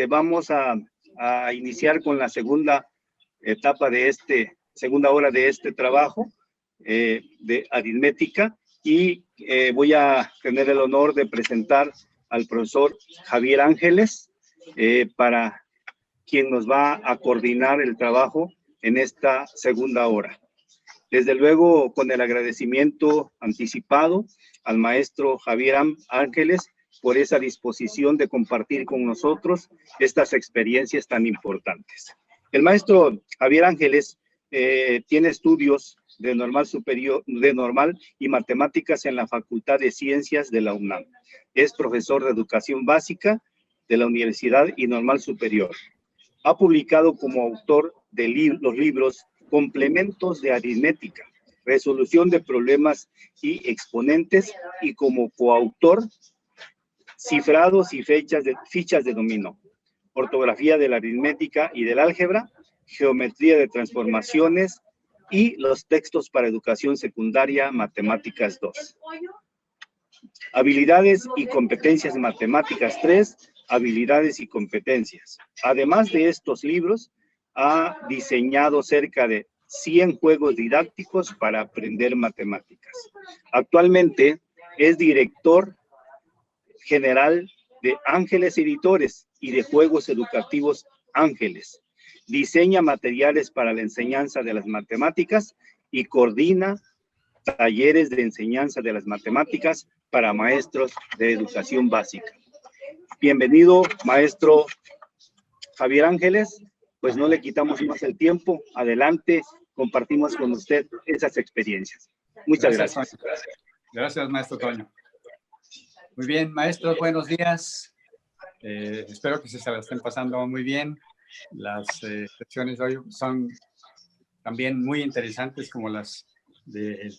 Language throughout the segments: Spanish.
vamos a iniciar con la segunda etapa segunda hora de este trabajo de aritmética, y voy a tener el honor de presentar al profesor Javier Ángeles, para quien nos va a coordinar el trabajo en esta segunda hora. Desde luego, con el agradecimiento anticipado al maestro Javier Ángeles por esa disposición de compartir con nosotros estas experiencias tan importantes. El maestro Javier Ángeles tiene estudios de normal y matemáticas en la Facultad de Ciencias de la UNAM. Es profesor de educación básica de la Universidad y Normal Superior. Ha publicado como autor de los libros Complementos de Aritmética, Resolución de Problemas y Exponentes, y como coautor Cifrados y Fichas de Dominó, Ortografía de la Aritmética y del Álgebra, Geometría de Transformaciones y los textos para educación secundaria, Matemáticas 2. Habilidades y competencias matemáticas 3, habilidades y competencias. Además de estos libros, ha diseñado cerca de 100 juegos didácticos para aprender matemáticas. Actualmente es director general de Ángeles Editores y de Juegos Educativos Ángeles. Diseña materiales para la enseñanza de las matemáticas y coordina talleres de enseñanza de las matemáticas para maestros de educación básica. Bienvenido, maestro Javier Ángeles. Pues no le quitamos más el tiempo. Adelante, compartimos con usted esas experiencias. Muchas gracias. Gracias, maestro Toño. Muy bien, maestros, buenos días. Espero que se la estén pasando muy bien. Las secciones de hoy son también muy interesantes, como las que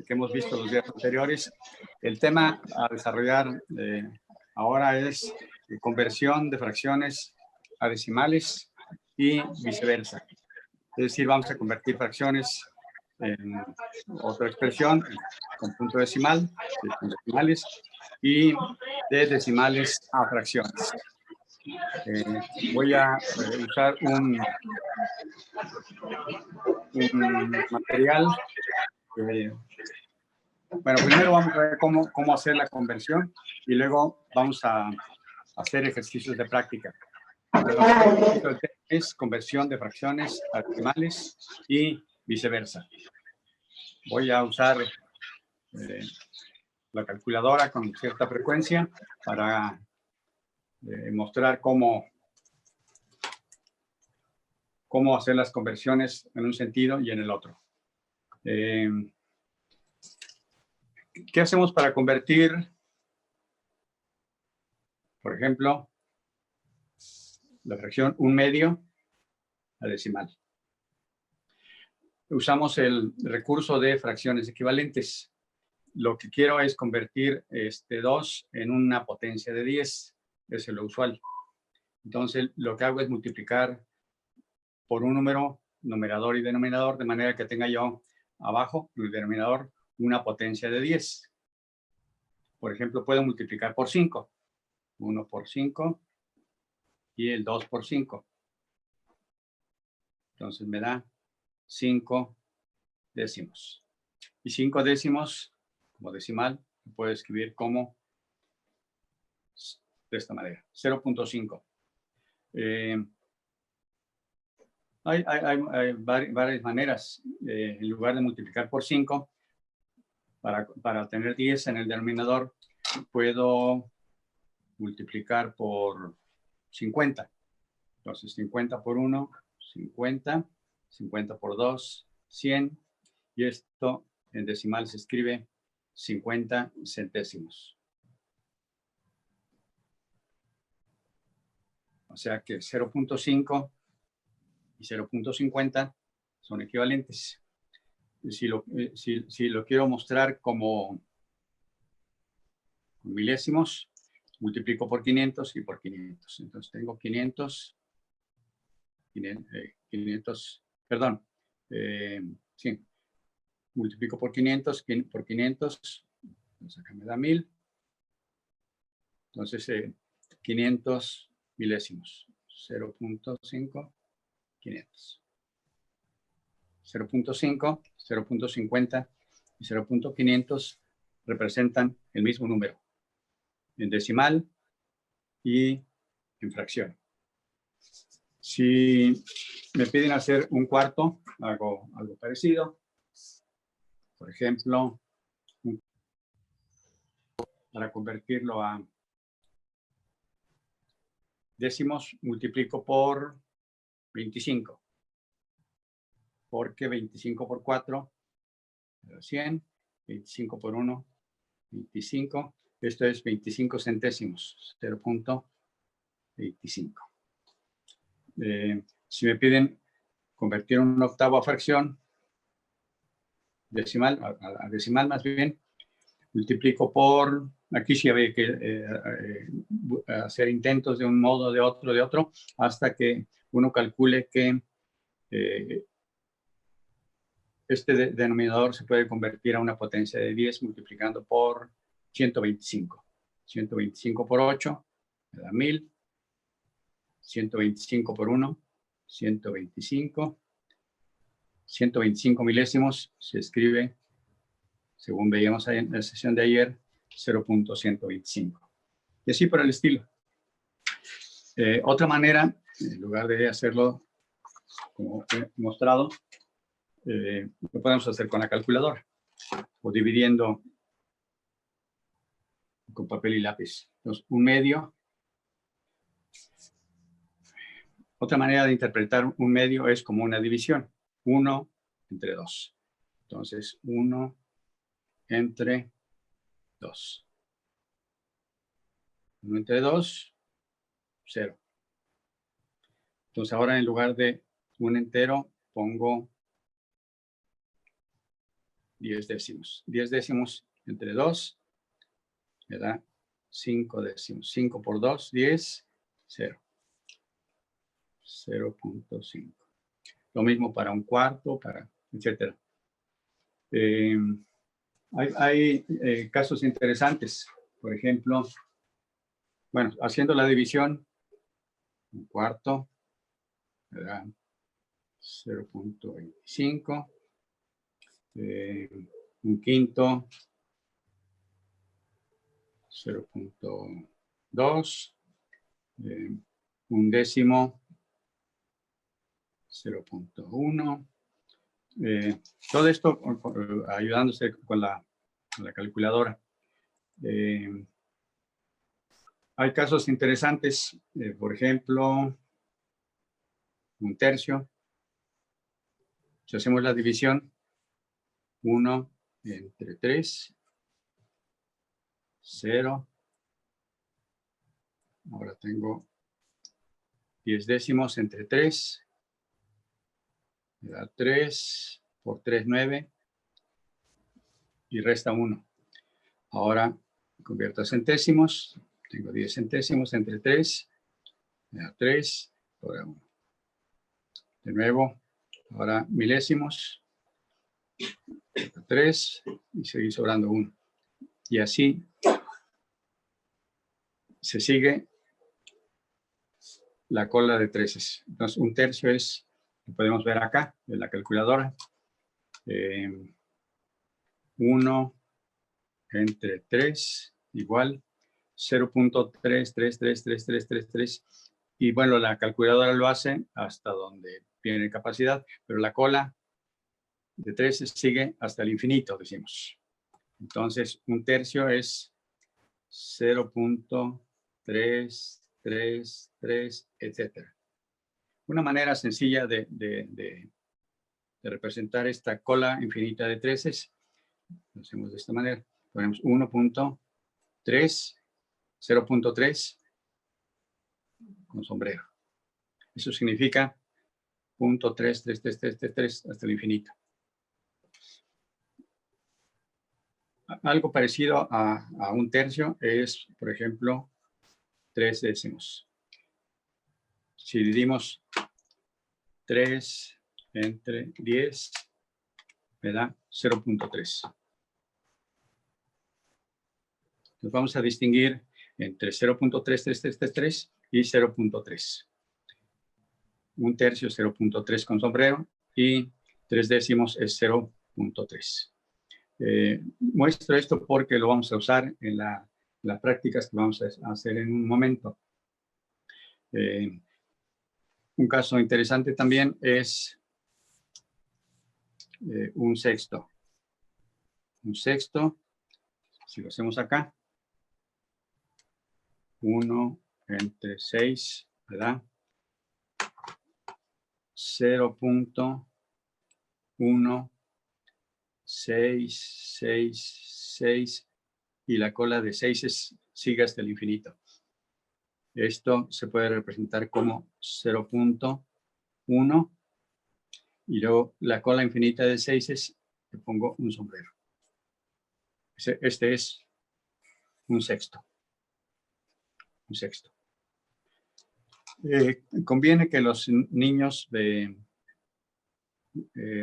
hemos visto los días anteriores. El tema a desarrollar ahora es conversión de fracciones a decimales y viceversa. Es decir, vamos a convertir fracciones en otra expresión con punto decimal, con decimales, y de decimales a fracciones. Voy a usar un material. Bueno, primero vamos a ver cómo hacer la conversión y luego vamos a hacer ejercicios de práctica. Es conversión de fracciones a decimales y viceversa. Voy a usar la calculadora con cierta frecuencia para mostrar cómo hacer las conversiones en un sentido y en el otro. ¿Qué hacemos para convertir, por ejemplo, la fracción 1/2 a decimal? Usamos el recurso de fracciones equivalentes. Lo que quiero es convertir 2 en una potencia de 10. Eso es lo usual. Entonces, lo que hago es multiplicar por un número, numerador y denominador, de manera que tenga yo abajo, el denominador, una potencia de 10. Por ejemplo, puedo multiplicar por 5. 1 por 5 y el 2 por 5. Entonces me da 5 décimos. Y 5 décimos, como decimal, puedo escribir como de esta manera, 0.5. Hay varias maneras. En lugar de multiplicar por 5, para tener 10 en el denominador, puedo multiplicar por 50. Entonces, 50 por 1, 50. 50 por 2, 100. Y esto en decimal se escribe 50 centésimos. O sea que 0.5 y 0.50 son equivalentes. Si lo quiero mostrar como milésimos, multiplico por 500 y por 500. Entonces tengo 500, sí, multiplico por 500, entonces acá me da 1000. Entonces 500 milésimos. 0.5, 500. 0.5, 0.50 y 0.500 representan el mismo número en decimal y en fracción. Si me piden hacer un cuarto, hago algo parecido. Por ejemplo, para convertirlo a décimos, multiplico por 25. Porque 25 por 4, 100. 25 por 1, 25. Esto es 25 centésimos, 0.25. Si me piden convertir un octavo a fracción, decimal, a decimal más bien, multiplico por, aquí sí había que hacer intentos de un modo, de otro, hasta que uno calcule que este denominador se puede convertir a una potencia de 10 multiplicando por 125. 125 por 8 me da 1000. 125 por 1, 125. 125 milésimos se escribe, según veíamos en la sesión de ayer, 0.125. Y así por el estilo. Otra manera, en lugar de hacerlo como he mostrado, lo podemos hacer con la calculadora o dividiendo con papel y lápiz. Entonces, un medio. Otra manera de interpretar un medio es como una división. 1 entre 2. Entonces, 1 entre 2. 1 entre 2, 0. Entonces, ahora en lugar de un entero, pongo 10 décimos. 10 décimos entre 2 me da 5 décimos. 5 por 2, 10, 0. 0.5. Lo mismo para un cuarto, etcétera. Hay casos interesantes. Por ejemplo, bueno, haciendo la división, un cuarto me da 0.25. Un quinto, 0.2. Un décimo, 0.1. Todo esto ayudándose con la calculadora. Hay casos interesantes, por ejemplo, un tercio. Si hacemos la división, 1 entre 3, 0. Ahora tengo 10 décimos entre 3. Me da 3 por 3, 9. Y resta 1. Ahora convierto a centésimos. Tengo 10 centésimos entre 3. Me da 3 por 1. De nuevo, ahora milésimos. 3 y sigue sobrando 1. Y así se sigue la cola de treces. Entonces, un tercio es, lo podemos ver acá en la calculadora. 1 entre 3 igual 0.333333. Y bueno, la calculadora lo hace hasta donde tiene capacidad, pero la cola de 13 sigue hasta el infinito, decimos. Entonces, un tercio es 0.333, etcétera. Una manera sencilla de representar esta cola infinita de treces, lo hacemos de esta manera. Ponemos 1.3, 0.3 con sombrero. Eso significa 0.33333 hasta el infinito. Algo parecido a un tercio es, por ejemplo, 3 décimos. Si dividimos 3 entre 10, me da 0.3. Entonces vamos a distinguir entre 0.3333 y 0.3. Un tercio es 0.3 con sombrero y 3 décimos es 0.3. Muestro esto porque lo vamos a usar en las prácticas que vamos a hacer en un momento. Un caso interesante también es un sexto. Un sexto, si lo hacemos acá, 1 entre 6, ¿verdad? 0.1, 6, 6, 6, y la cola de 6 sigue hasta el infinito. Esto se puede representar como 0.1 y luego la cola infinita de 6 le pongo un sombrero. Este es un sexto. Un sexto. Conviene que los niños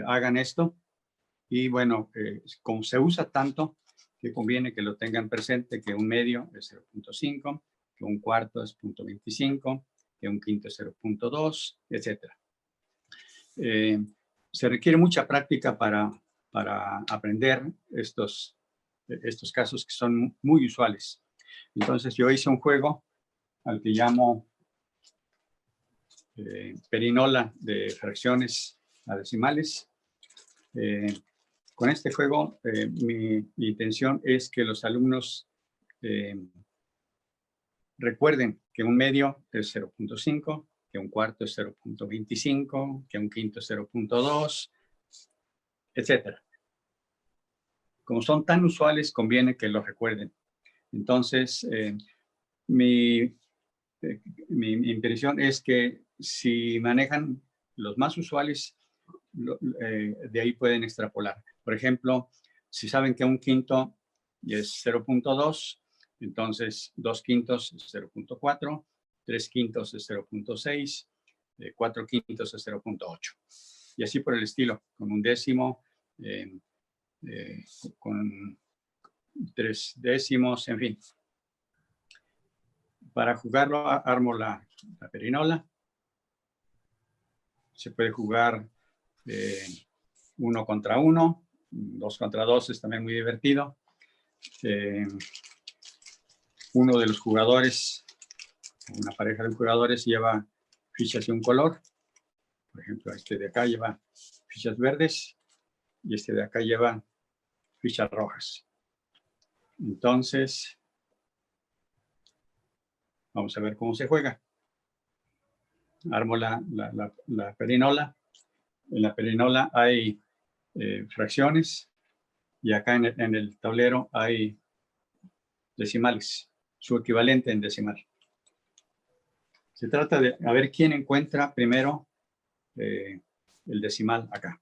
hagan esto y bueno, como se usa tanto, que conviene que lo tengan presente, que un medio es 0.5, que un cuarto es 0.25, que un quinto es 0.2, etc. Se requiere mucha práctica para aprender estos casos que son muy usuales. Entonces yo hice un juego al que llamo perinola de fracciones a decimales. Con este juego, mi intención es que los alumnos recuerden que un medio es 0.5, que un cuarto es 0.25, que un quinto es 0.2, etc. Como son tan usuales, conviene que los recuerden. Entonces, mi impresión es que si manejan los más usuales, de ahí pueden extrapolar. Por ejemplo, si saben que un quinto es 0.2, entonces 2 quintos es 0.4, 3 quintos es 0.6, 4 quintos es 0.8. Y así por el estilo, con un décimo, con 3 décimos, en fin. Para jugarlo, armo la perinola. Se puede jugar 1 contra 1, 2 contra 2 es también muy divertido. Uno de los jugadores, una pareja de jugadores, lleva fichas de un color. Por ejemplo, este de acá lleva fichas verdes y este de acá lleva fichas rojas. Entonces, vamos a ver cómo se juega. Armo la perinola. En la perinola hay fracciones y acá en el tablero hay decimales, su equivalente en decimal. Se trata de a ver quién encuentra primero el decimal acá.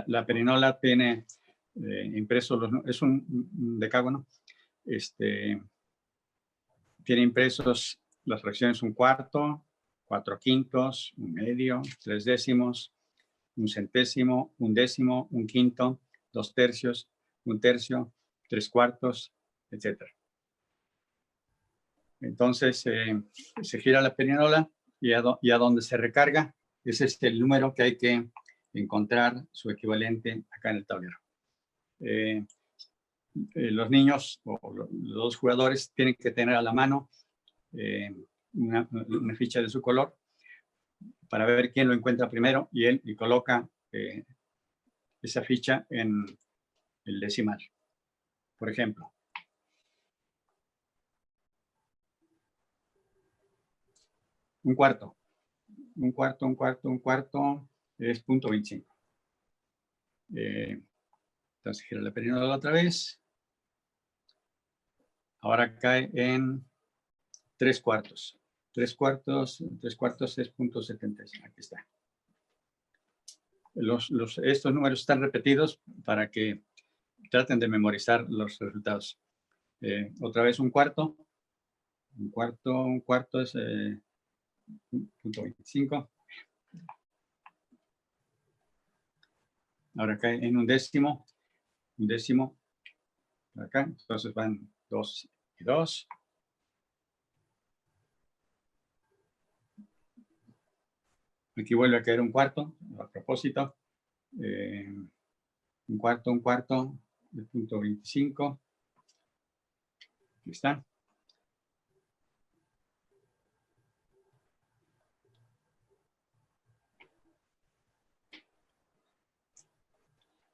La perinola tiene impresos, es un decágono, tiene impresos las fracciones un cuarto, 4 quintos, un medio, 3 décimos, un centésimo, un décimo, un quinto, 2 tercios, un tercio, 3 cuartos, etc. Entonces se gira la perinola y a donde se recarga, ese es el número que hay que encontrar su equivalente acá en el tablero. Los niños o los dos jugadores tienen que tener a la mano una ficha de su color para ver quién lo encuentra primero y coloca esa ficha en el decimal. Por ejemplo, un cuarto es 0.25. Entonces gira la perinola otra vez. Ahora cae en 3 cuartos. 3 cuartos es 0.75. Aquí está. Estos números están repetidos para que traten de memorizar los resultados. Otra vez un cuarto. Un cuarto es 0.25. Ahora cae en un décimo. Un décimo. Acá. Entonces van 2 y 2. Aquí vuelve a caer un cuarto, a propósito. Un cuarto de punto 25. Aquí está.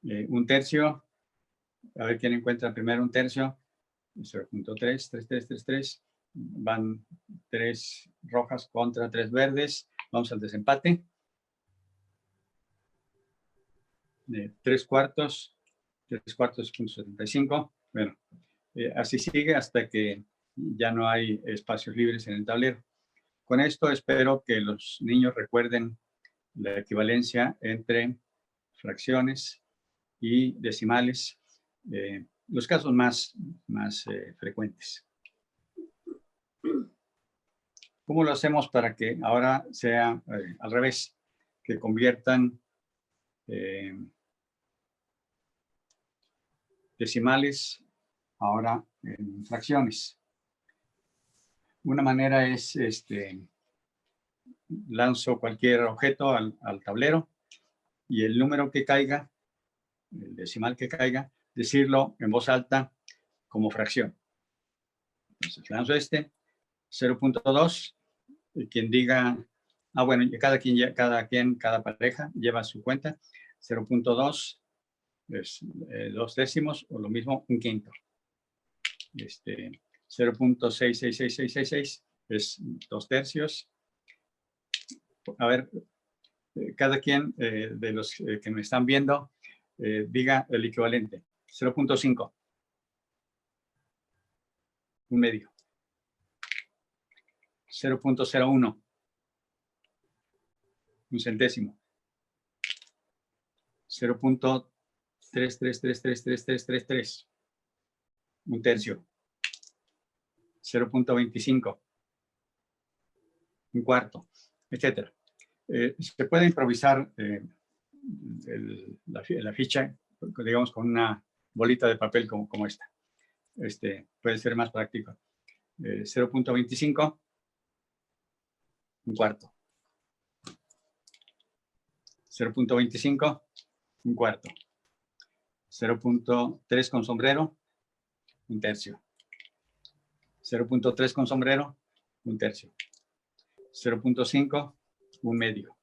Un tercio. A ver quién encuentra primero un tercio. 0.3, 3, 3, 3, 3. Van 3 rojas contra 3 verdes. Vamos al desempate. 3 cuartos. 3 cuartos, 0.75. Bueno, así sigue hasta que ya no hay espacios libres en el tablero. Con esto espero que los niños recuerden la equivalencia entre fracciones y decimales, los casos más frecuentes. ¿Cómo lo hacemos para que ahora sea al revés? Que conviertan decimales ahora en fracciones. Una manera es, lanzo cualquier objeto al tablero y el número que caiga, el decimal que caiga, decirlo en voz alta como fracción. Entonces lanzo 0.2, y quien diga, bueno, cada pareja lleva su cuenta, 0.2 es 2 décimos, o lo mismo, un quinto. 0.66666 es 2 tercios. A ver, cada quien de los que me están viendo, diga el equivalente. 0.5. Un medio. 0.01. Un centésimo. 0.33333333. Un tercio. 0.25. Un cuarto, etcétera. Se puede improvisar la ficha, digamos, con una bolita de papel como esta. Puede ser más práctico. 0.25, un cuarto. 0.25, un cuarto. 0.3 con sombrero, un tercio. 0.3 con sombrero, un tercio. 0.5, un medio.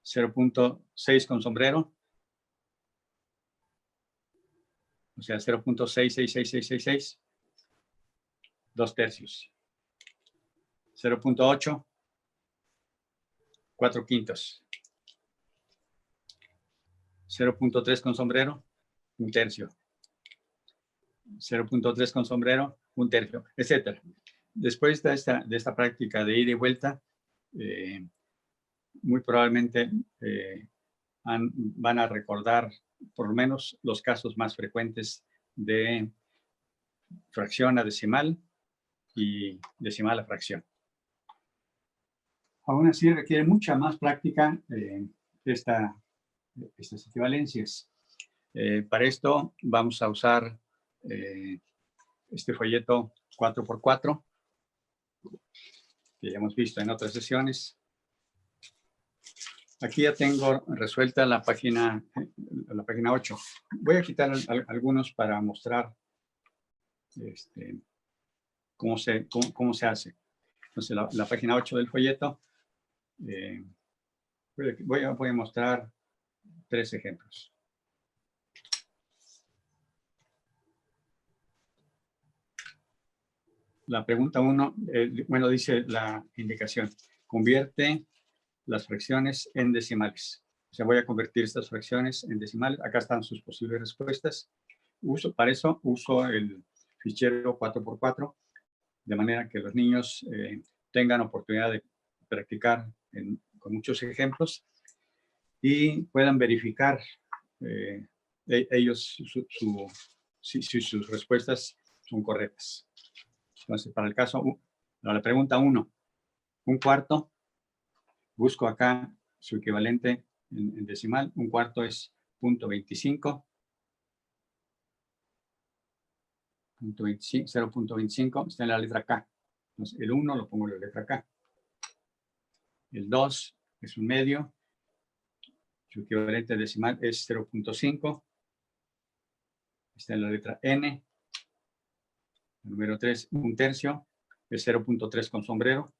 0.6 con sombrero, o sea, 0.66666, 2 tercios. 0.8, 4 quintos. 0.3 con sombrero, un tercio. 0.3 con sombrero, un tercio, etcétera. Después de esta práctica de ida y vuelta, muy probablemente van a recordar por lo menos los casos más frecuentes de fracción a decimal y decimal a fracción. Aún así requiere mucha más práctica estas equivalencias. Para esto vamos a usar este folleto 4x4 que ya hemos visto en otras sesiones. Aquí ya tengo resuelta la página 8. Voy a quitar algunos para mostrar cómo se hace. Entonces, la página 8 del folleto, voy a mostrar 3 ejemplos. La pregunta 1, bueno, dice la indicación, convierte las fracciones en decimales. O sea, voy a convertir estas fracciones en decimales. Acá están sus posibles respuestas. Para eso uso el fichero 4x4, de manera que los niños tengan oportunidad de practicar con muchos ejemplos y puedan verificar ellos si sus respuestas son correctas. Entonces, para el caso, la pregunta 1, un cuarto, busco acá su equivalente en decimal. Un cuarto es 0.25. 0.25 está en la letra K. Entonces, el 1 lo pongo en la letra K. El 2 es un medio. Su equivalente decimal es 0.5. Está en la letra N. El número 3, un tercio, es 0.3 con sombrero.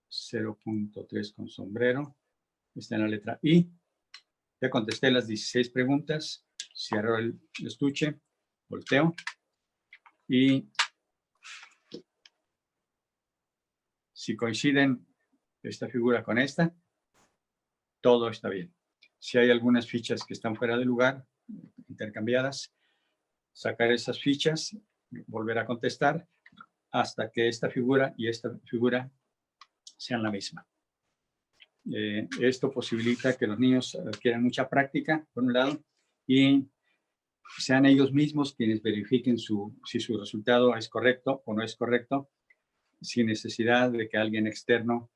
0.3 con sombrero. Está en la letra I. Ya contesté las 16 preguntas. Cierro el estuche, volteo y si coinciden esta figura con esta, todo está bien. Si hay algunas fichas que están fuera de lugar, intercambiadas, sacar esas fichas, volver a contestar hasta que esta figura y esta figura sean la misma. Esto posibilita que los niños adquieran mucha práctica, por un lado, y sean ellos mismos quienes verifiquen si su resultado es correcto o no es correcto, sin necesidad de que alguien externo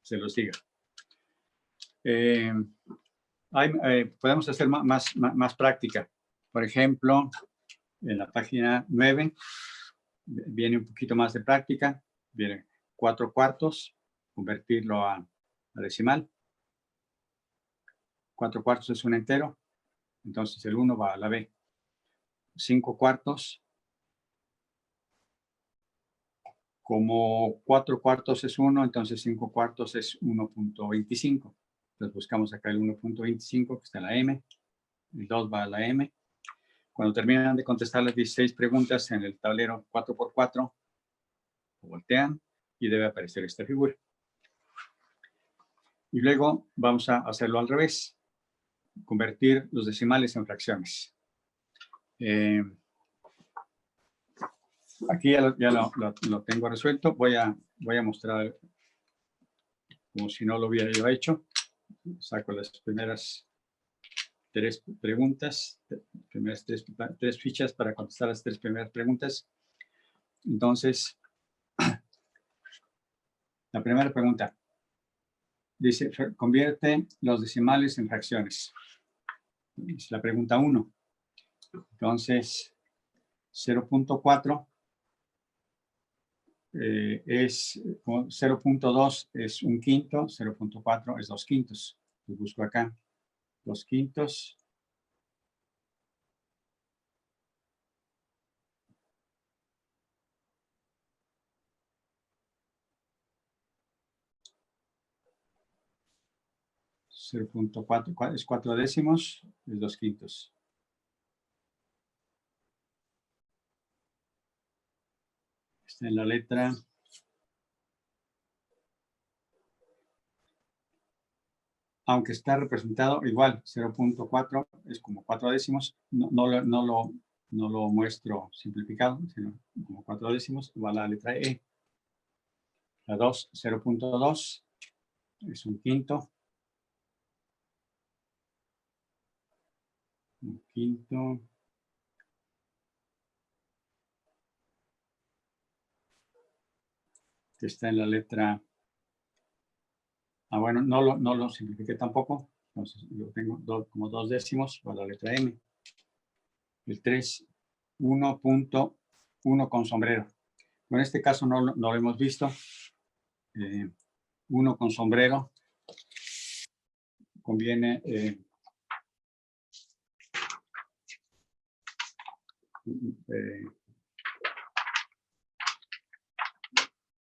se los diga. Podemos hacer más práctica. Por ejemplo, en la página 9 viene un poquito más de práctica. Viene 4/4, convertirlo a decimal. 4/4 es un entero, entonces el 1 va a la B. 5/4, como 4/4 es 1, entonces 5/4 es 1.25. Entonces buscamos acá el 1.25 que está en la M, el 2 va a la M. Cuando terminan de contestar las 16 preguntas en el tablero 4x4, voltean y debe aparecer esta figura. Y luego vamos a hacerlo al revés, convertir los decimales en fracciones. Aquí ya lo tengo resuelto. Voy a mostrar como si no lo hubiera yo hecho. Saco las primeras 3 preguntas, primeras tres fichas para contestar las 3 primeras preguntas. Entonces, la primera pregunta dice, convierte los decimales en fracciones. Es la pregunta 1. Entonces, 0.4 es 0.2 es 1/5, 0.4 es 2/5. Lo busco acá. 2/5. .4 es 4 décimos, es 2/5. Está en la letra aunque está representado igual, 0.4 es como 4 décimos, no lo muestro simplificado, sino como 4 décimos, va a la letra E. La 2, 0.2 es 1/5. 1/5. Que está en la letra... bueno, no lo simplifiqué tampoco. Entonces, lo tengo como 2 décimos para la letra M. El 3, 1.1 con sombrero. En este caso no lo hemos visto. 1 con sombrero. Conviene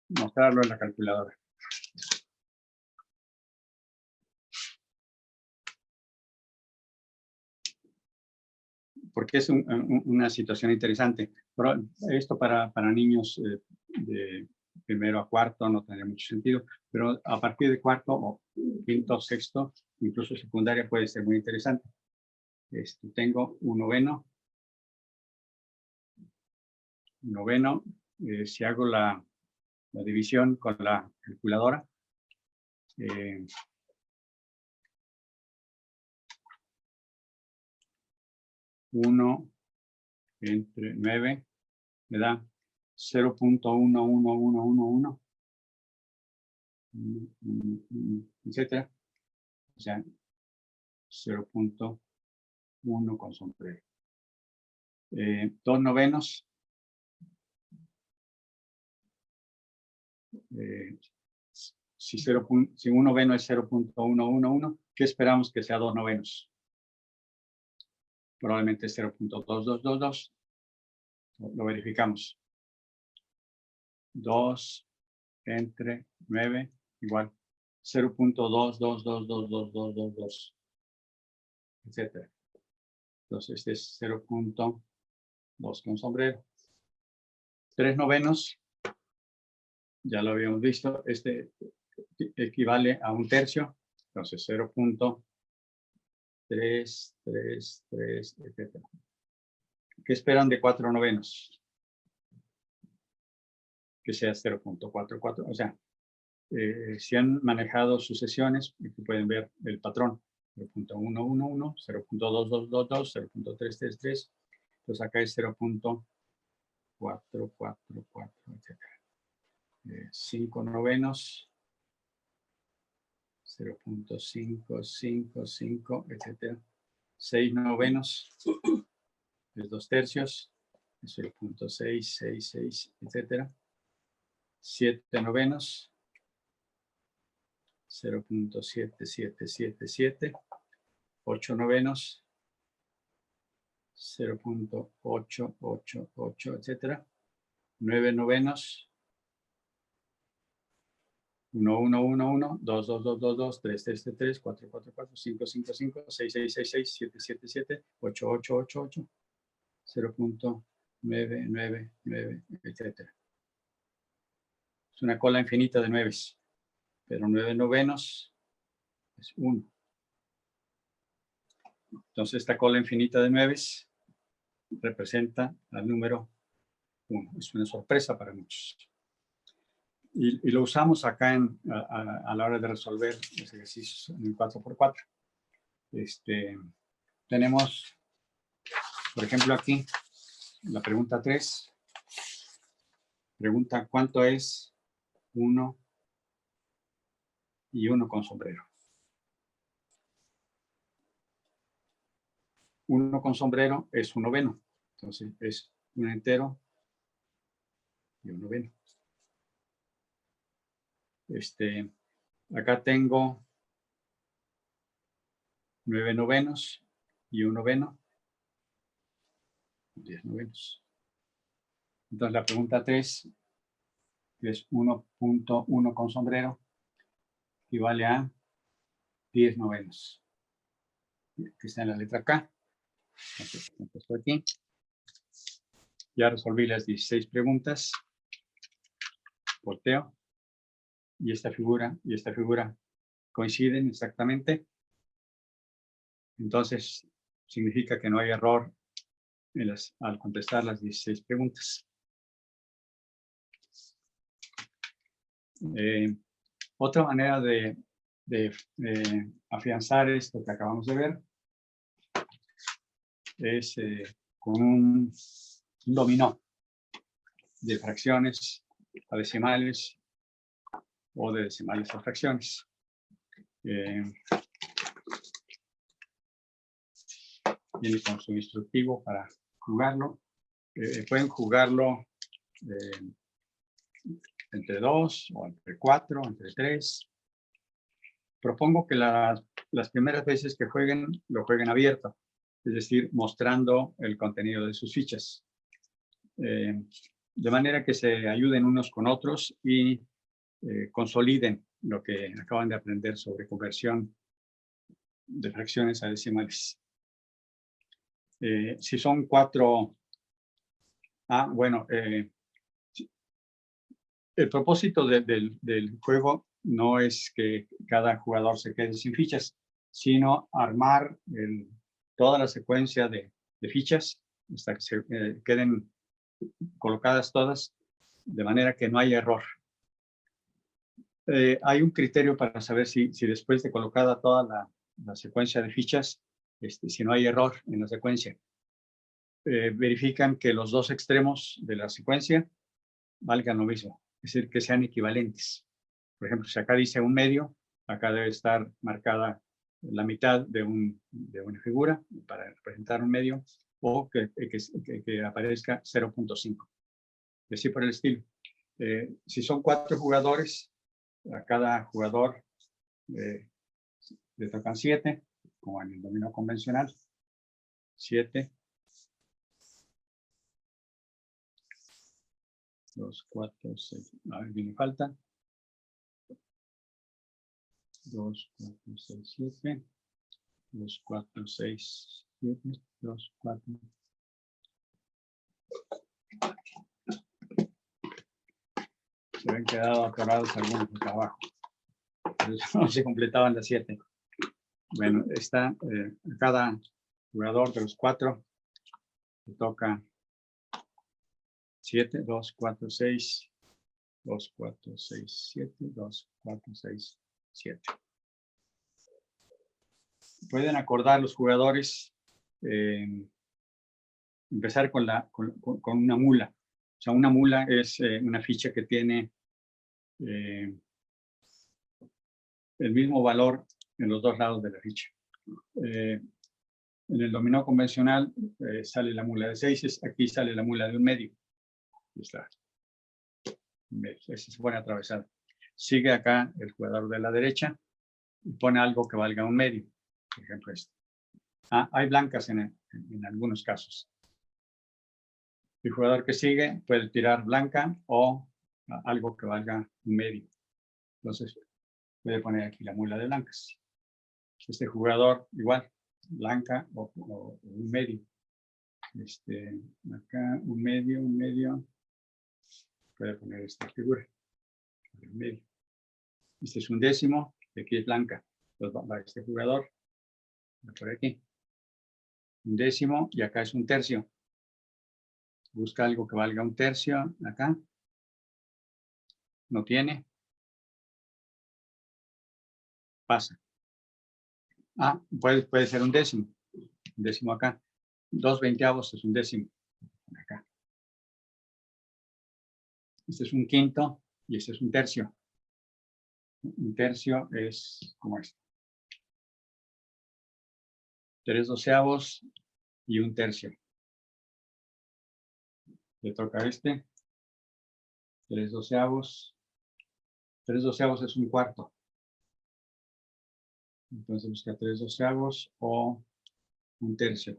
mostrarlo en la calculadora. Porque es una situación interesante. Pero esto para niños de primero a cuarto no tendría mucho sentido, pero a partir de cuarto o quinto, sexto, incluso secundaria puede ser muy interesante. Tengo un noveno. Si hago la división con la calculadora, 1 entre 9 me da 0.11111, etcétera. O sea, 0.1 con sombrero. 2 novenos. 0.1 si un noveno es 0.111, ¿qué esperamos que sea 2 novenos? Probablemente es 0.2222. Lo verificamos. 2 entre 9 igual 0.22222222, etcétera. Entonces este es 0.2 con sombrero. 3 novenos, ya lo habíamos visto, este equivale a 1/3. Entonces 0.333, etcétera. ¿Qué esperan de 4 novenos? Que sea 0.44. O sea, si han manejado sucesiones, pueden ver el patrón. 0.111, 0.2222, 0.333. Entonces acá es 0.444, etc. 5 novenos, 0.555, etc. 6 novenos, es 2/3, 0.666, etc. 7 novenos, 0.7777, 8 novenos, 0.888, etcétera. 9 novenos, 1, 1, 1, 1, 2, 2, 2, 2, 2, 3, 3, 3, 3, 4, 4, 4, 5, 5, 5, 6, 6, 6, 6, 7, 7, 7, 8, 8, 8, 8, 0.999, etcétera. Es una cola infinita de 9, pero 9 novenos es 1. Entonces esta cola infinita de 9 representa al número 1. Es una sorpresa para muchos. Y lo usamos acá a la hora de resolver los ejercicios en el 4x4. Tenemos, por ejemplo, aquí la pregunta 3. Pregunta cuánto es 1 y 1 con sombrero. 1 con sombrero es 1 noveno. Entonces es 1 entero y 1 noveno. Acá tengo 9 novenos y 1 noveno. 10 novenos. Entonces la pregunta 3, que es 1.1 con sombrero, equivale a 10 novenos. Que está en la letra K. Entonces, esto aquí. Ya resolví las 16 preguntas. Volteo. Y esta figura coinciden exactamente. Entonces, significa que no hay error al contestar las 16 preguntas. Otra manera de afianzar esto que acabamos de ver es con un dominó de fracciones a decimales o de decimales a fracciones. Viene con su instructivo para jugarlo. Pueden jugarlo entre 2 o entre 4, entre 3. Propongo que las primeras veces que jueguen, lo jueguen abierto, es decir, mostrando el contenido de sus fichas. De manera que se ayuden unos con otros y consoliden lo que acaban de aprender sobre conversión de fracciones a decimales. Si son 4... bueno, el propósito del juego no es que cada jugador se quede sin fichas, sino armar toda la secuencia de fichas hasta que se queden colocadas todas, de manera que no haya error. Hay un criterio para saber si después de colocada toda la secuencia de fichas, si no hay error en la secuencia. Verifican que los dos extremos de la secuencia valgan lo mismo, es decir, que sean equivalentes. Por ejemplo, si acá dice 1 medio, acá debe estar marcada la mitad de una figura para representar 1 medio, o que aparezca 0.5. Así por el estilo. Si son 4 jugadores, a cada jugador le tocan 7, como en el dominó convencional. 7. 2, 4, 6. A ver, viene falta. 2, 4, 6, 7. 2, 4, 6, 7. 2, 4. Se habían quedado atorados algunos acá abajo. Pero no se completaban las 7. Bueno, está cada jugador de los 4 le toca 7, 2, 4, 6, 2, 4, 6, 7, 2, 4, 6, 7. Pueden acordar los jugadores empezar con una mula. O sea, una mula es una ficha que tiene el mismo valor en los dos lados de la ficha. En el dominó convencional sale la mula de 6, aquí sale la mula de 1 medio. Está. Ese se pone atravesado. Sigue acá el jugador de la derecha y pone algo que valga 1 medio. Por ejemplo, esto. Hay blancas en algunos casos. El jugador que sigue puede tirar blanca o algo que valga 1 medio. Entonces, puede poner aquí la mula de blancas. Este jugador, igual, blanca o 1 medio. Acá 1 medio, 1 medio. Puede poner esta figura. 1 medio. Este es 1/10, y aquí es blanca. Entonces va este jugador, por aquí. 1/10 y acá es 1/3. Busca algo que valga 1/3 acá. No tiene. Pasa. Puede ser 1/10. 1/10 acá. 2/20 es 1/10 acá. Este es 1/5 y este es 1/3. 1/3 es como este. 3/12 y 1/3. Le toca a este. 3/12. 3/12 es 1/4. Entonces busca 3/12 o 1/3.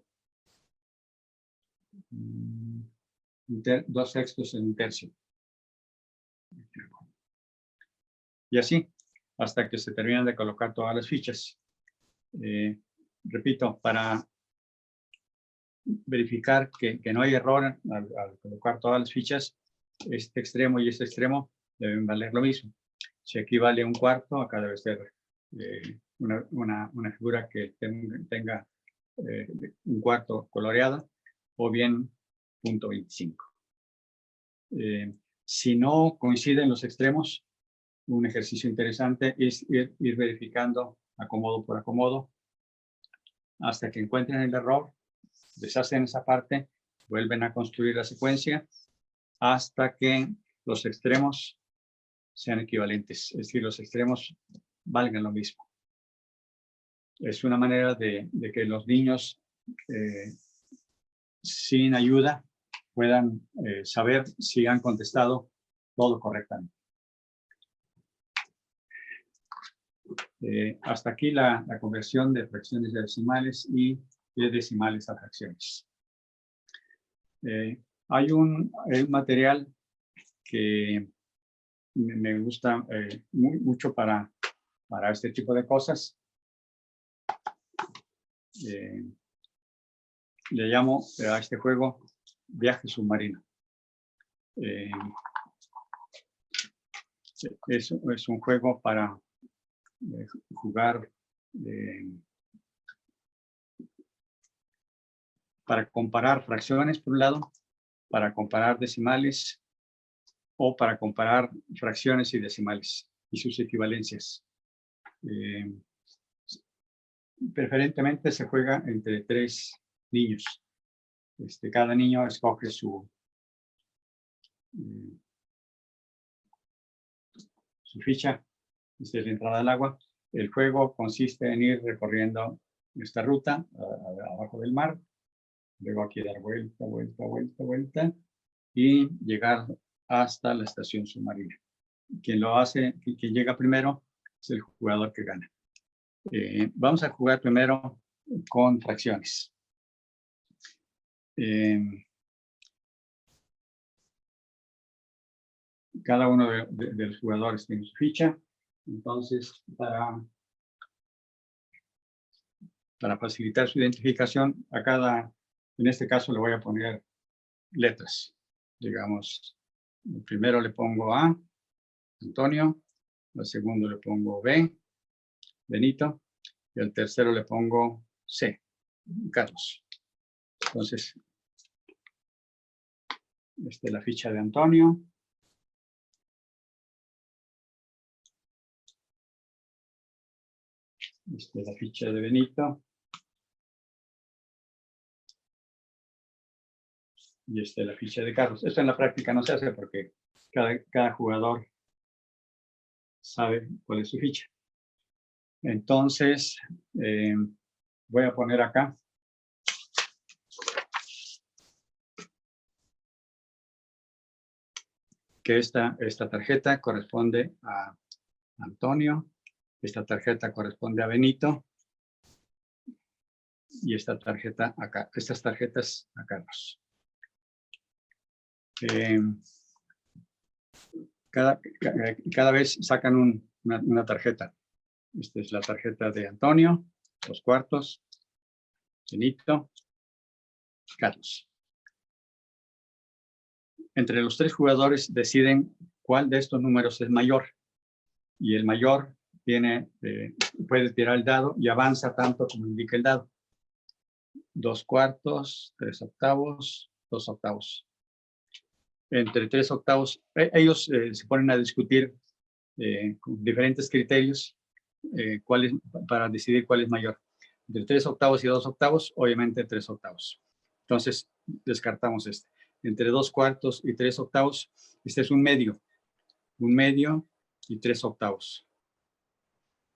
2/6 es 1/3. Y así, hasta que se terminan de colocar todas las fichas. Repito, para verificar que no hay error al colocar todas las fichas, este extremo y este extremo deben valer lo mismo. Si aquí vale 1/4, acá debe ser una figura que tenga 1/4 coloreada, o bien 0.25. Si no coinciden los extremos, un ejercicio interesante es ir verificando acomodo por acomodo hasta que encuentren el error, deshacen esa parte, vuelven a construir la secuencia hasta que los extremos sean equivalentes, es decir, los extremos valgan lo mismo. Es una manera de que los niños sin ayuda puedan saber si han contestado todo correctamente. Hasta aquí la conversión de fracciones de decimales y de decimales a fracciones. Hay un material que me gusta mucho para este tipo de cosas. Le llamo a este juego Viaje Submarino. Es un juego para jugar, para comparar fracciones por un lado, para comparar decimales o para comparar fracciones y decimales y sus equivalencias. Preferentemente se juega entre 3 niños. Cada niño escoge su ficha. Esta es la entrada al agua. El juego consiste en ir recorriendo esta ruta abajo del mar. Luego aquí dar vuelta, vuelta, vuelta, vuelta y llegar hasta la estación submarina. quien lo hace, quien llega primero, es el jugador que gana. Vamos a jugar primero con fracciones. Cada uno de los jugadores tiene su ficha. Entonces, para facilitar su identificación, a cada, en este caso le voy a poner letras. Digamos, el primero le pongo A, Antonio, el segundo le pongo B, Benito, y el tercero le pongo C, Carlos. Entonces, esta es la ficha de Antonio. Esta es la ficha de Benito. Y esta es la ficha de Carlos. Esto en la práctica no se hace porque cada jugador sabe cuál es su ficha. Entonces, voy a poner acá que esta tarjeta corresponde a Antonio, esta tarjeta corresponde a Benito y esta tarjeta acá, estas tarjetas a Carlos. Cada vez sacan una tarjeta. Esta es la tarjeta de Antonio, 2 cuartos, Benito, Carlos. Entre los 3 jugadores deciden cuál de estos números es mayor. Y el mayor puede tirar el dado y avanza tanto como indica el dado. 2 cuartos, 3 octavos, 2 octavos. Entre 3 octavos, ellos se ponen a discutir con diferentes criterios para decidir cuál es mayor. Entre 3 octavos y 2 octavos, obviamente 3 octavos. Entonces, descartamos este. Entre 2 cuartos y 3 octavos, este es un medio. Un medio y 3 octavos.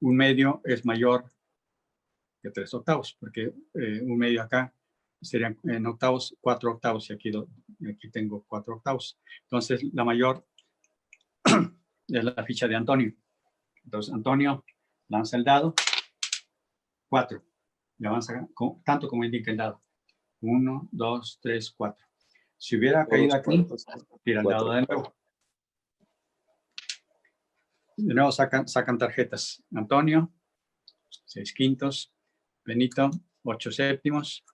Un medio es mayor que 3 octavos, porque un medio acá serían en octavos, 4 octavos, y aquí tengo 4 octavos. Entonces, la mayor es la ficha de Antonio. Entonces, Antonio lanza el dado, 4. Le avanza tanto como indica el dado. 1, 2, 3, 4. Si hubiera caído aquí, tira el dado de nuevo. De nuevo sacan tarjetas. Antonio, 6 quintos. Benito, 8 séptimos.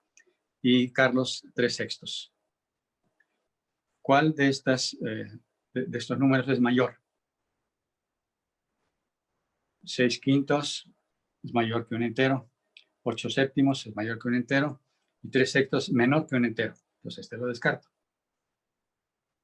Y Carlos, 3 sextos. ¿Cuál de estos números es mayor? 6 quintos es mayor que un entero. 8 séptimos es mayor que un entero. Y 3 sextos menor que un entero. Entonces, este lo descarto.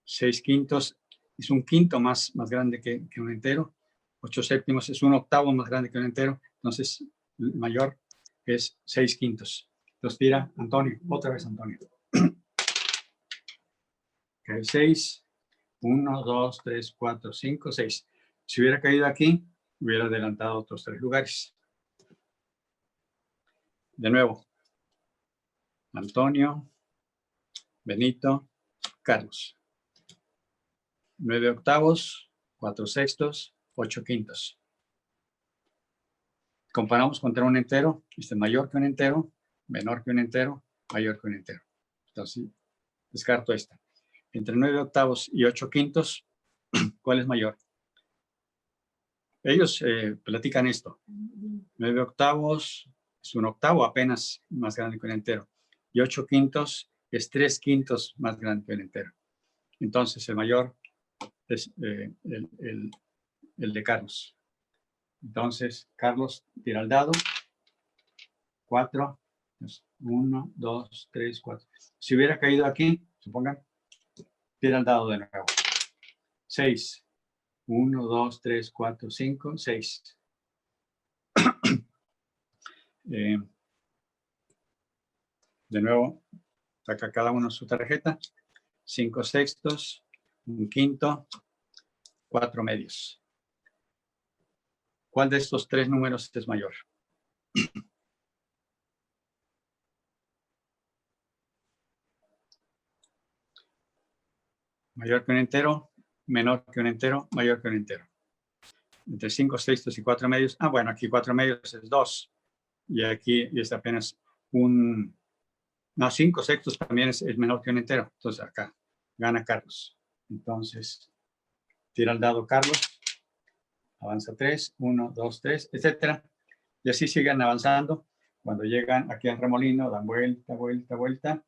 6 quintos es un quinto más grande que un entero. 8 séptimos es un octavo más grande que un entero. Entonces, el mayor es 6 quintos. Entonces, tira Antonio. Otra vez Antonio. Cae 6. 1, 2, 3, 4, 5, 6. Si hubiera caído aquí, hubiera adelantado otros 3 lugares. De nuevo. Antonio, Benito, Carlos. 9 octavos, 4 sextos, 8 quintos. Comparamos contra un entero. Este es mayor que un entero, menor que un entero, mayor que un entero. Entonces, descarto esta. Entre 9 octavos y 8 quintos, ¿cuál es mayor? Ellos platican esto. 9 octavos es un octavo apenas más grande que un entero. Y 8 quintos es 3 quintos más grande que un entero. Entonces, el mayor es el de Carlos. Entonces, Carlos tira el dado. 4. 1, 2, 3, 4. Si hubiera caído aquí, supongan, tira el dado de nuevo. 6. 1, 2, 3, 4, 5, 6. De nuevo, saca cada uno su tarjeta. 5 sextos, un quinto, 4 medios. ¿Cuál de estos 3 números es mayor? Mayor que un entero, menor que un entero, mayor que un entero. Entre 5 sextos y 4 medios. Ah, bueno, aquí 4 medios es 2. Y aquí es apenas un... No, 5 sextos también es menor que un entero. Entonces acá gana Carlos. Entonces, tira el dado Carlos. Avanza 3, 1, 2, 3, etcétera. Y así siguen avanzando. Cuando llegan aquí al remolino, dan vuelta, vuelta, vuelta,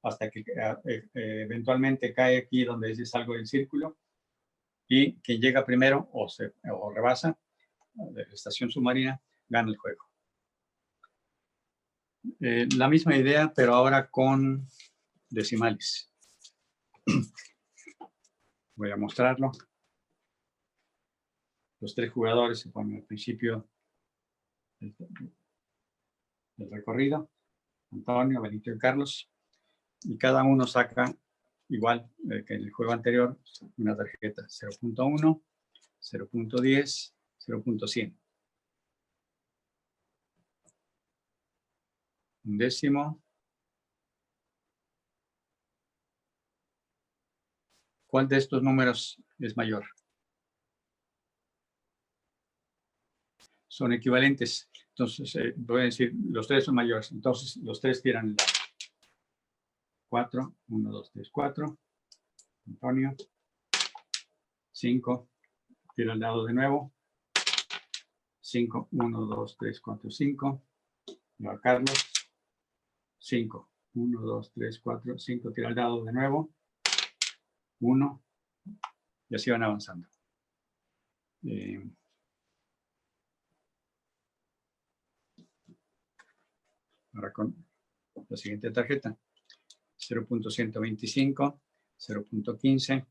hasta que eventualmente cae aquí donde dice salgo del círculo. Y quien llega primero o rebasa de la estación submarina, gana el juego. La misma idea, pero ahora con decimales. Voy a mostrarlo. Los 3 jugadores se ponen al principio del recorrido. Antonio, Benito y Carlos. Y cada uno saca, igual que en el juego anterior, una tarjeta 0.1, 0.10, 0.100. Un décimo. ¿Cuál de estos números es mayor? Son equivalentes. Entonces, voy a decir, los 3 son mayores. Entonces, los 3 tiran el dado. 4, 1, 2, 3, 4. Antonio. 5. Tira el dado de nuevo. 5, 1, 2, 3, 4, 5. Nueva Carlos. 5, 1, 2, 3, 4, 5. Tira el dado de nuevo. 1. Y así van avanzando. Ahora con la siguiente tarjeta. 0.125, 0.15,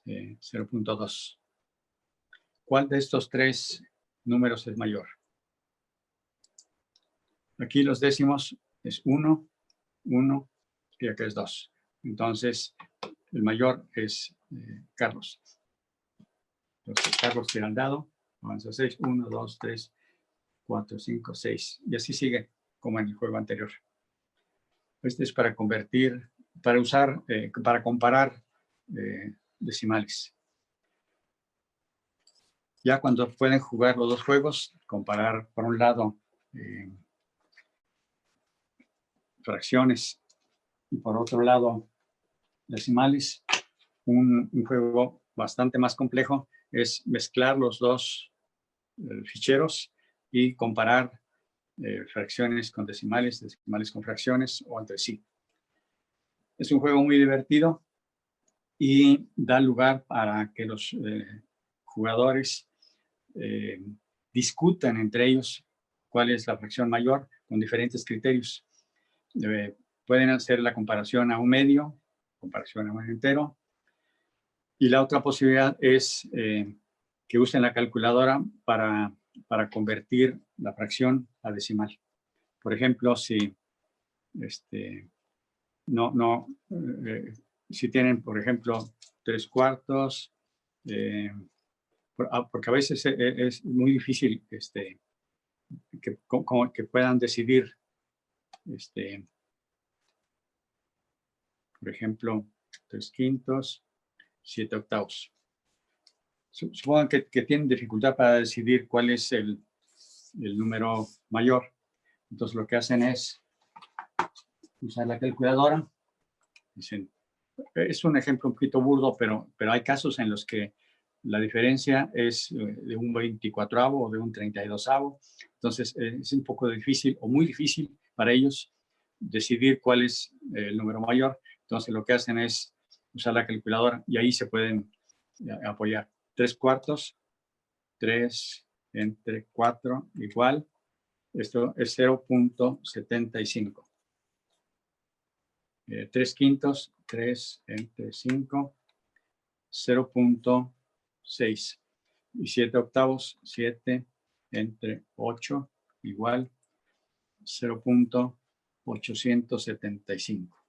0.2. ¿Cuál de estos 3 números es mayor? Aquí los décimos es 1, 1 y acá es 2. Entonces, el mayor es Carlos. Entonces, Carlos tira el dado, avanza 6, 1, 2, 3, 4, 5, 6. Y así sigue, como en el juego anterior. Este es para convertir, para usar, para comparar decimales. Ya cuando pueden jugar los 2 juegos, comparar por un lado fracciones y por otro lado decimales, un juego bastante más complejo es mezclar los 2 ficheros y comparar fracciones con decimales, decimales con fracciones o entre sí. Es un juego muy divertido y da lugar para que los jugadores discutan entre ellos cuál es la fracción mayor con diferentes criterios. Pueden hacer la comparación a un medio, comparación a un entero. Y la otra posibilidad es que usen la calculadora para convertir la fracción a decimal. Por ejemplo, si si tienen, por ejemplo, 3/4, porque a veces es muy difícil que puedan decidir, por ejemplo, 3/5, 7/8. Supongan que tienen dificultad para decidir cuál es el número mayor. Entonces lo que hacen es usar la calculadora. Dicen, es un ejemplo un poquito burdo, pero hay casos en los que la diferencia es de un 24avo o de un 32avo. Entonces es un poco difícil o muy difícil para ellos decidir cuál es el número mayor. Entonces lo que hacen es usar la calculadora y ahí se pueden apoyar. 3/4, 3 entre 4 igual. Esto es 0.75. 3/5, 3 entre 5, 0.6. Y 7/8, 7 entre 8 igual 0.875.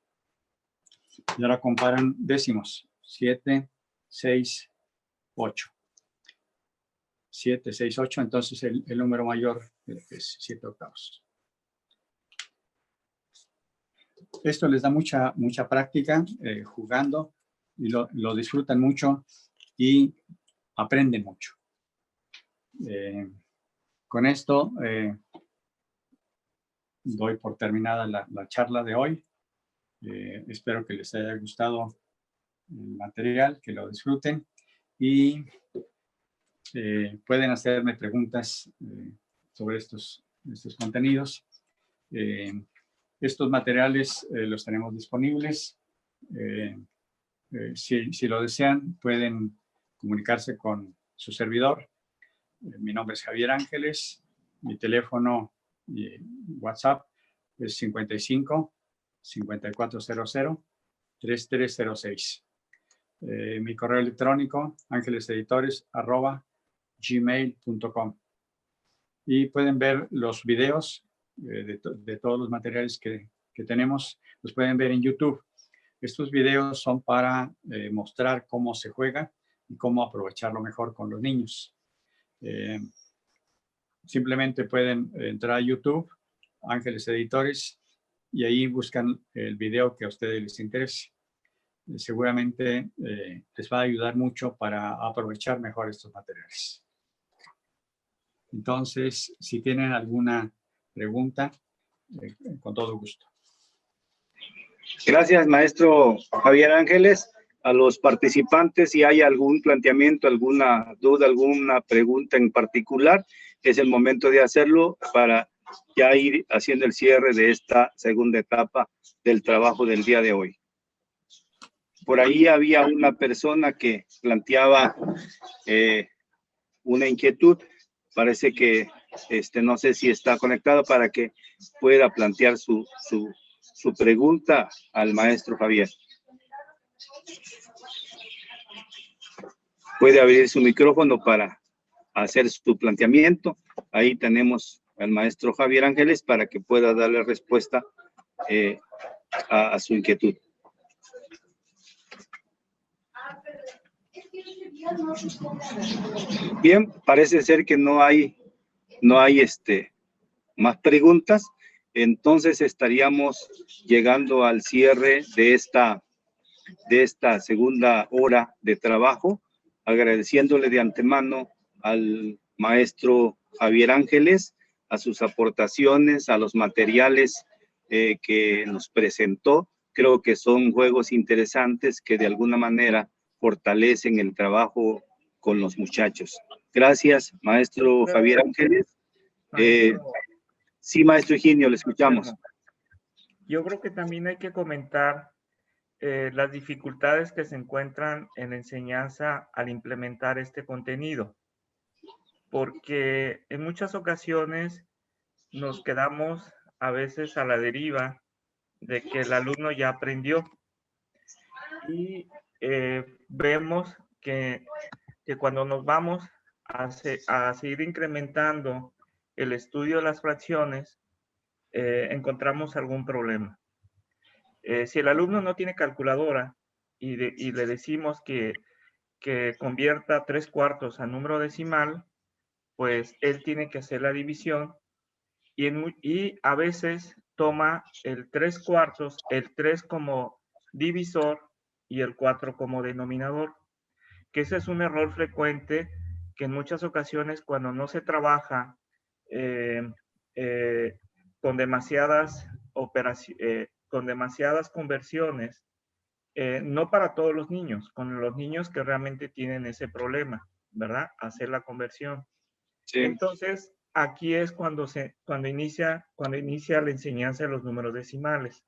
Y ahora comparan décimos. 7, 6, 8. 7, 6, 8. Entonces el número mayor es 7/8. Esto les da mucha práctica jugando y lo disfrutan mucho y aprenden mucho. Con esto doy por terminada la charla de hoy. Espero que les haya gustado el material, que lo disfruten y pueden hacerme preguntas sobre estos contenidos. Estos materiales los tenemos disponibles. Si lo desean, pueden comunicarse con su servidor. Mi nombre es Javier Ángeles. Mi teléfono y WhatsApp es 55 5400 3306. Mi correo electrónico, angeleseditores@gmail.com. Y pueden ver los videos de todos los materiales que tenemos. Los pueden ver en YouTube. Estos videos son para mostrar cómo se juega y cómo aprovecharlo mejor con los niños. Simplemente pueden entrar a YouTube, Ángeles Editores, y ahí buscan el video que a ustedes les interese. Seguramente les va a ayudar mucho para aprovechar mejor estos materiales. Entonces, si tienen alguna pregunta, con todo gusto. Gracias, maestro Javier Ángeles. A los participantes, si hay algún planteamiento, alguna duda, alguna pregunta en particular, es el momento de hacerlo para ya ir haciendo el cierre de esta segunda etapa del trabajo del día de hoy. Por ahí había una persona que planteaba una inquietud. Parece que no sé si está conectado para que pueda plantear su pregunta al maestro Javier. Puede abrir su micrófono para hacer su planteamiento. Ahí tenemos al maestro Javier Ángeles para que pueda darle respuesta a su inquietud. Bien, parece ser que no hay más preguntas. Entonces estaríamos llegando al cierre de esta segunda hora de trabajo, agradeciéndole de antemano al maestro Javier Ángeles, a sus aportaciones, a los materiales que nos presentó. Creo que son juegos interesantes que de alguna manera fortalecen el trabajo con los muchachos. Gracias, maestro Javier Ángeles. Sí, maestro Higinio, le escuchamos. Yo creo que también hay que comentar las dificultades que se encuentran en la enseñanza al implementar este contenido, porque en muchas ocasiones nos quedamos a veces a la deriva de que el alumno ya aprendió y vemos que cuando nos vamos a seguir incrementando el estudio de las fracciones, encontramos algún problema. Si el alumno no tiene calculadora y le decimos que convierta 3/4 a número decimal, pues él tiene que hacer la división y a veces toma el 3/4, el 3 como divisor y el 4 como denominador, que ese es un error frecuente que en muchas ocasiones cuando no se trabaja con demasiadas conversiones, no para todos los niños, con los niños que realmente tienen ese problema, ¿verdad? Hacer la conversión. Sí. Entonces, aquí es cuando inicia la enseñanza de los números decimales.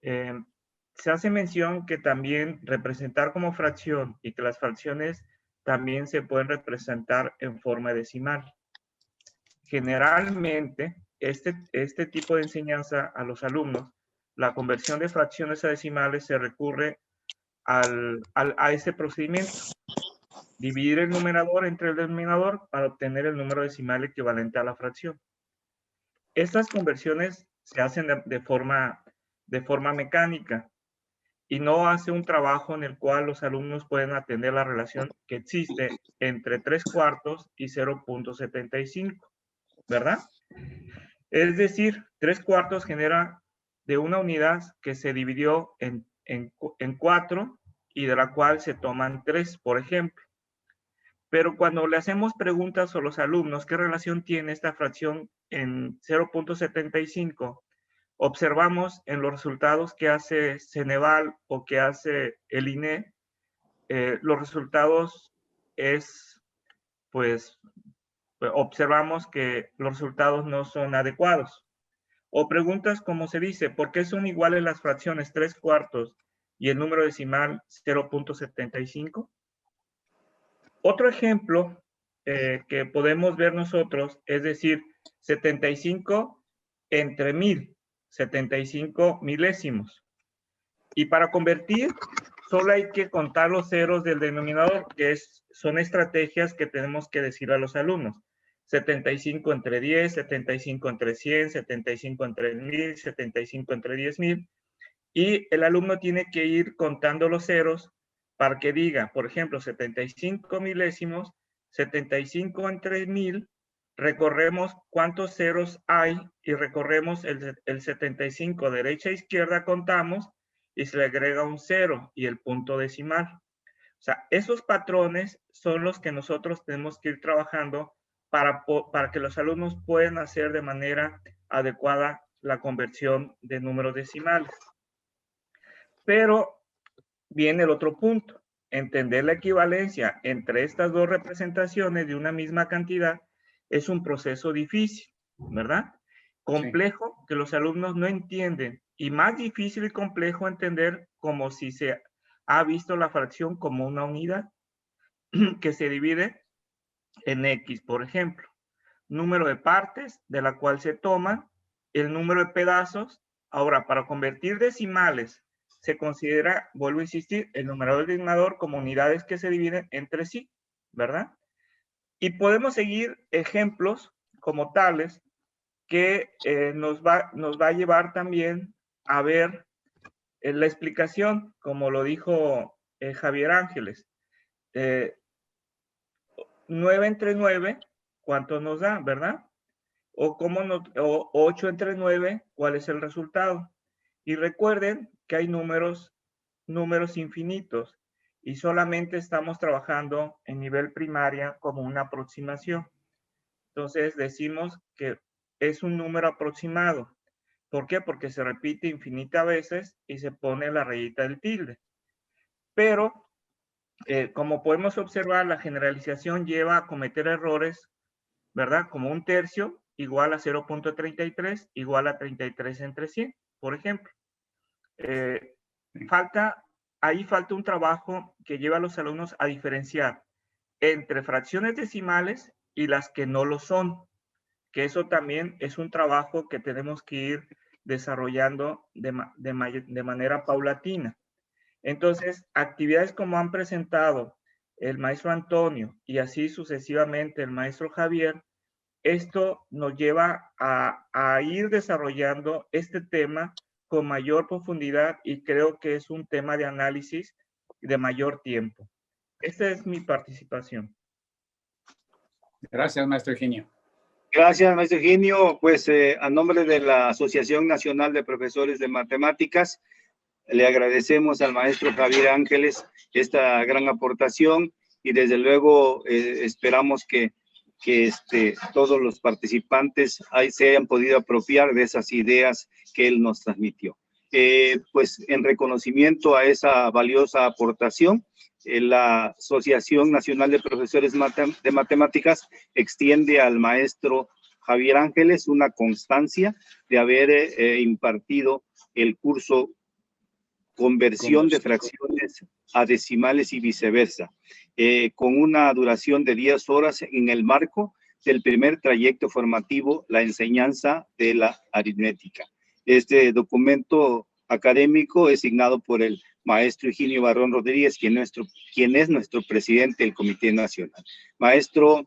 Se hace mención que también representar como fracción y que las fracciones también se pueden representar en forma decimal. Generalmente, este tipo de enseñanza a los alumnos, la conversión de fracciones a decimales se recurre a ese procedimiento. Dividir el numerador entre el denominador para obtener el número decimal equivalente a la fracción. Estas conversiones se hacen de forma mecánica y no hace un trabajo en el cual los alumnos pueden atender la relación que existe entre 3/4 y 0.75, ¿verdad? Es decir, 3/4 genera de una unidad que se dividió en 4 y de la cual se toman 3, por ejemplo. Pero cuando le hacemos preguntas a los alumnos, ¿qué relación tiene esta fracción en 0.75? Observamos en los resultados que hace Ceneval o que hace el INE, los resultados pues observamos que los resultados no son adecuados. O preguntas como se dice, ¿por qué son iguales las fracciones 3/4 y el número decimal 0.75? Otro ejemplo que podemos ver nosotros es decir, 75 entre 1000, 75 milésimos. Y para convertir, solo hay que contar los ceros del denominador, que son estrategias que tenemos que decir a los alumnos. 75 entre 10, 75 entre 100, 75 entre 1000, 75 entre 10,000. Y el alumno tiene que ir contando los ceros para que diga, por ejemplo, 75 milésimos, 75 entre 1000, recorremos cuántos ceros hay y recorremos el 75 derecha a izquierda, contamos y se le agrega un 0 y el punto decimal. O sea, esos patrones son los que nosotros tenemos que ir trabajando para que los alumnos puedan hacer de manera adecuada la conversión de números decimales. Pero viene el otro punto. Entender la equivalencia entre estas dos representaciones de una misma cantidad es un proceso difícil, ¿verdad? Complejo, sí, que los alumnos no entienden, y más difícil y complejo entender como si se ha visto la fracción como una unidad que se divide en X, por ejemplo. Número de partes de la cual se toma el número de pedazos. Ahora, para convertir decimales, se considera, vuelvo a insistir, el numerador y el denominador como unidades que se dividen entre sí, ¿verdad? Y podemos seguir ejemplos como tales que nos va a llevar también a ver la explicación, como lo dijo Javier Ángeles. 9 entre 9, ¿cuánto nos da, verdad? O 8 entre 9, ¿cuál es el resultado? Y recuerden que hay números infinitos y solamente estamos trabajando en nivel primaria como una aproximación. Entonces decimos que es un número aproximado. ¿Por qué? Porque se repite infinitas veces y se pone la rayita del tilde. Pero, como podemos observar, la generalización lleva a cometer errores, ¿verdad? Como un tercio igual a 0.33 igual a 33 entre 100, por ejemplo. Ahí falta un trabajo que lleva a los alumnos a diferenciar entre fracciones decimales y las que no lo son, que eso también es un trabajo que tenemos que ir desarrollando de manera paulatina. Entonces, actividades como han presentado el maestro Antonio y así sucesivamente el maestro Javier, esto nos lleva a ir desarrollando este tema con mayor profundidad y creo que es un tema de análisis de mayor tiempo. Esta es mi participación. Gracias, maestro Eugenio. Gracias, maestro Eugenio. Pues a nombre de la Asociación Nacional de Profesores de Matemáticas, le agradecemos al maestro Javier Ángeles esta gran aportación y desde luego esperamos que todos los participantes se hayan podido apropiar de esas ideas que él nos transmitió. Pues en reconocimiento a esa valiosa aportación, la Asociación Nacional de Profesores de Matemáticas extiende al maestro Javier Ángeles una constancia de haber impartido el curso Conversión de fracciones a decimales y viceversa, con una duración de 10 horas en el marco del primer trayecto formativo, la enseñanza de la aritmética. Este documento académico es signado por el maestro Higinio Barrón Rodríguez, quien es nuestro presidente del Comité Nacional. Maestro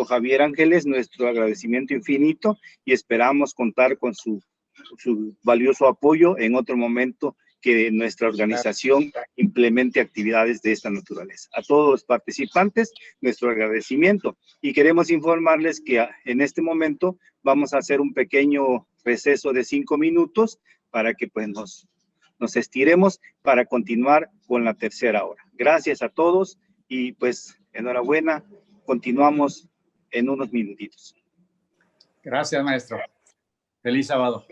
Javier Ángeles, nuestro agradecimiento infinito y esperamos contar con su valioso apoyo en otro momento que nuestra organización implemente actividades de esta naturaleza. A todos los participantes, nuestro agradecimiento. Y queremos informarles que en este momento vamos a hacer un pequeño receso de 5 minutos para que pues nos nos estiremos para continuar con la tercera hora. Gracias a todos y pues enhorabuena. Continuamos en unos minutitos. Gracias, maestro. Feliz sábado.